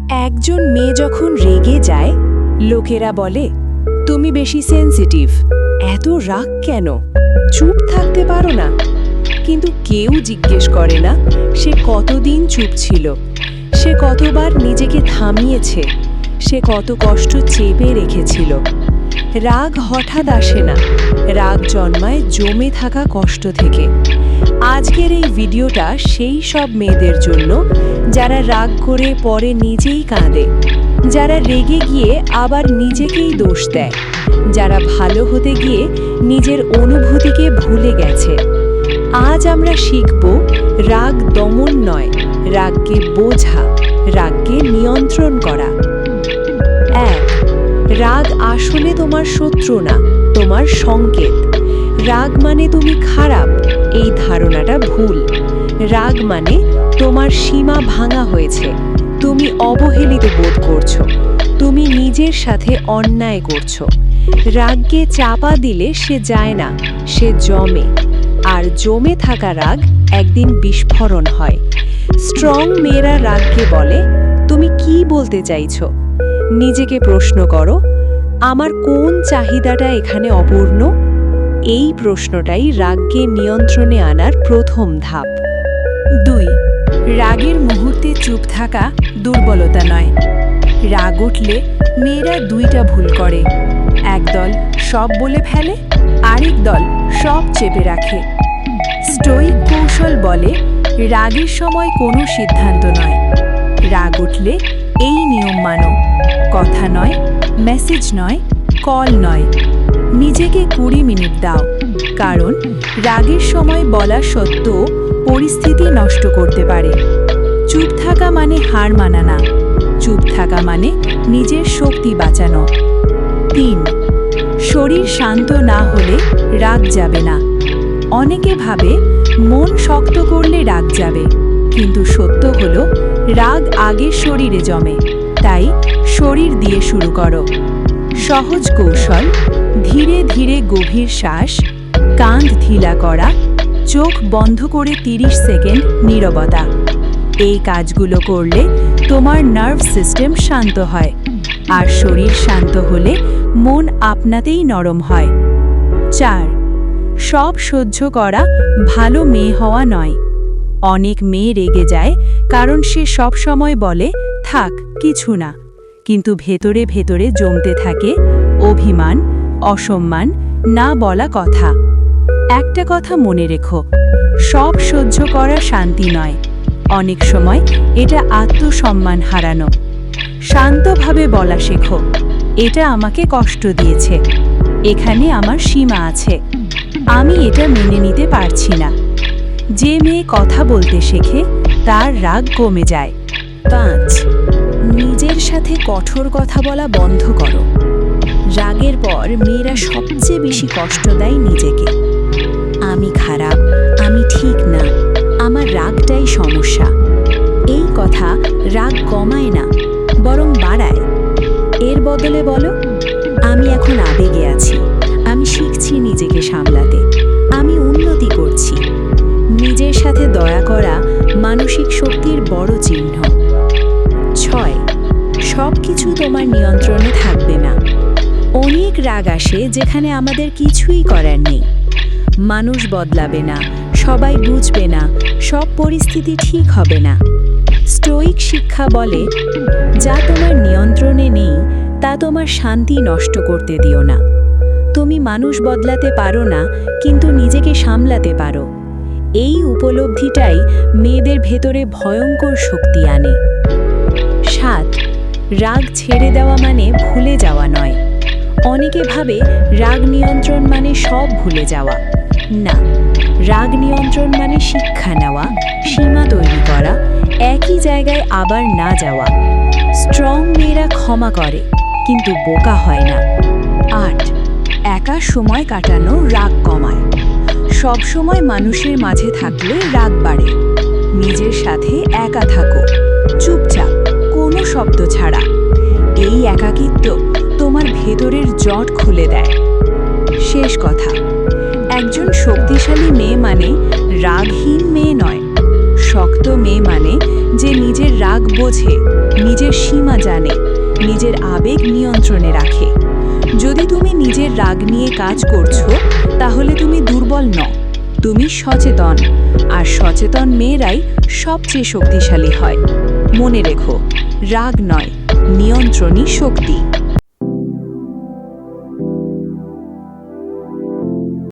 একজন মেয়ে যখন রেগে যায়, লোকেরা বলে, তুমি বেশি সেনসিটিভ, এত রাগ কেন, চুপ থাকতে পারো না। কিন্তু কেউ জিজ্ঞেস করে না সে কতদিন চুপ ছিল, সে কতবার নিজেকে থামিয়েছে, সে কত কষ্ট চেপে রেখেছিল। রাগ হঠাৎ আসে না, রাগ জন্মায় জমে থাকা কষ্ট থেকে। আজকের এই ভিডিওটা সেই সব মেয়েদের জন্য যারা রাগ করে পরে নিজেই কাঁদে, যারা রেগে গিয়ে আবার নিজেকেই দোষ দেয়, যারা ভালো হতে গিয়ে নিজের অনুভূতিকে ভুলে গেছে। আজ আমরা শিখব রাগ দমন নয়, রাগকে বোঝা, রাগকে নিয়ন্ত্রণ করা। 1. রাগ আসলে তোমার শত্রু না, তোমার সংকেত। রাগ মানে তুমি খারাপ, এই ধারণাটা ভুল। রাগ মানে তোমার সীমা ভাঙা হয়েছে, তুমি অবহেলিত বোধ করছো, তুমি নিজের সাথে অন্যায় করছো। রাগকে চাপা দিলে সে যায় না, সে জমে। আর জমে থাকা রাগ একদিন বিস্ফোরণ হয়। স্ট্রং মেয়েরা রাগকে বলে, তুমি কি বলতে চাইছো? নিজেকে প্রশ্ন করো, আমার কোন চাহিদাটা এখানে অপূর্ণ? এই প্রশ্নটাই রাগকে নিয়ন্ত্রণে আনার প্রথম ধাপ। 2. রাগের মুহূর্তে চুপ থাকা দুর্বলতা নয়। রাগ উঠলে মেয়েরা দুইটা ভুল করে, একদল সব বলে ফেলে, আরেক দল সব চেপে রাখে। স্টোইক কৌশল বলে, রাগের সময় কোনো সিদ্ধান্ত নয়। রাগ উঠলে এই নিয়ম মানো, কথা নয়, মেসেজ নয়, কল নয়, নিজেকে 20 মিনিট দাও। কারণ রাগের সময় বলা সত্ত্বেও পরিস্থিতি নষ্ট করতে পারে। চুপ থাকা মানে হার মানা না, চুপ থাকা মানে নিজের শক্তি বাঁচানো। 3. শরীর শান্ত না হলে রাগ যাবে না। অনেকে ভাবে মন শক্ত করলে রাগ যাবে, কিন্তু সত্য হলো রাগ আগে শরীরে জমে। তাই শরীর দিয়ে শুরু করো। সহজ কৌশল, ধীরে ধীরে গভীর শ্বাস, কাঁধ ঢিলা করা, চোখ বন্ধ করে 30 সেকেন্ড নীরবতা। এই কাজগুলো করলে তোমার নার্ভ সিস্টেম শান্ত হয়, আর শরীর শান্ত হলে মন আপনাতেই নরম হয়। 4. সব সহ্য করা ভালো মেয়ে হওয়া নয়। অনেক মেয়ে রেগে যায় কারণ সে সব সময় বলে, থাক কিছু না, কিন্তু ভেতরে ভেতরে জমতে থাকে অভিমান, অসম্মান, না বলা কথা। একটা কথা মনে রেখো, সব সহ্য করা শান্তি নয়, অনেক সময় এটা আত্মসম্মান হারানো। শান্তভাবে বলা শেখো, এটা আমাকে কষ্ট দিয়েছে, এখানে আমার সীমা আছে, আমি এটা মেনে নিতে পারছি না। যে মেয়ে কথা বলতে শেখে তার রাগ কমে যায়। 5. নিজের সাথে কঠোর কথা বলা বন্ধ করো। রাগের পর মেয়েরা সবচেয়ে বেশি কষ্ট দেয় নিজেকে। আমি খারাপ, আমি ঠিক না, আমার রাগটাই সমস্যা। এই কথা রাগ কমায় না, বরং বাড়ায়। এর বদলে বলো, আমি এখন আবেগে আছি, আমি শিখছি নিজেকে সামলাতে, আমি উন্নতি করছি। নিজের সাথে দয়া করা মানসিক শক্তির বড় চিহ্ন। 6. সব কিছু তোমার নিয়ন্ত্রণে থাকবে না। অনেক রাগ আসে যেখানে আমাদের কিছুই করার নেই। মানুষ বদলাবে না, সবাই বুঝবে না, সব পরিস্থিতি ঠিক হবে না। স্টোইক শিক্ষা বলে, যা তোমার নিয়ন্ত্রণে নেই তা তোমার শান্তি নষ্ট করতে দিও না। তুমি মানুষ বদলাতে পারো না, কিন্তু নিজেকে সামলাতে পারো। এই উপলব্ধিটাই মেয়েদের ভেতরে ভয়ঙ্কর শক্তি আনে। 7. রাগ ছেড়ে দেওয়া মানে ভুলে যাওয়া নয়। অনেকে ভাবে রাগ নিয়ন্ত্রণ মানে সব ভুলে যাওয়া। না, রাগ নিয়ন্ত্রণ মানে শিক্ষা নেওয়া, সীমা তৈরি করা, একই জায়গায় আবার না যাওয়া। স্ট্রং মেয়েরা ক্ষমা করে, কিন্তু বোকা হয় না। 8. একা সময় কাটানো রাগ কমায়। সব সময় মানুষের মাঝে থাকলে রাগ বাড়ে। নিজের সাথে একা থাকো, চুপচাপ, কোনো শব্দ ছাড়া। এই একাকিত্ব তোমার ভেতরের জট খুলে দেয়। শেষ কথা, একজন শক্তিশালী মেয়ে মানে রাগহীন মেয়ে নয়, শক্ত মেয়ে মানে যে নিজের রাগ বোঝে, নিজের সীমা জানে, নিজের আবেগ নিয়ন্ত্রণে রাখে। যদি তুমি নিজের রাগ নিয়ে কাজ করছো, তাহলে তুমি দুর্বল নও, তুমি সচেতন। আর সচেতন মেয়েরাই সবচেয়ে শক্তিশালী হয়। মনে রেখো, রাগ নয়, নিয়ন্ত্রণই শক্তি।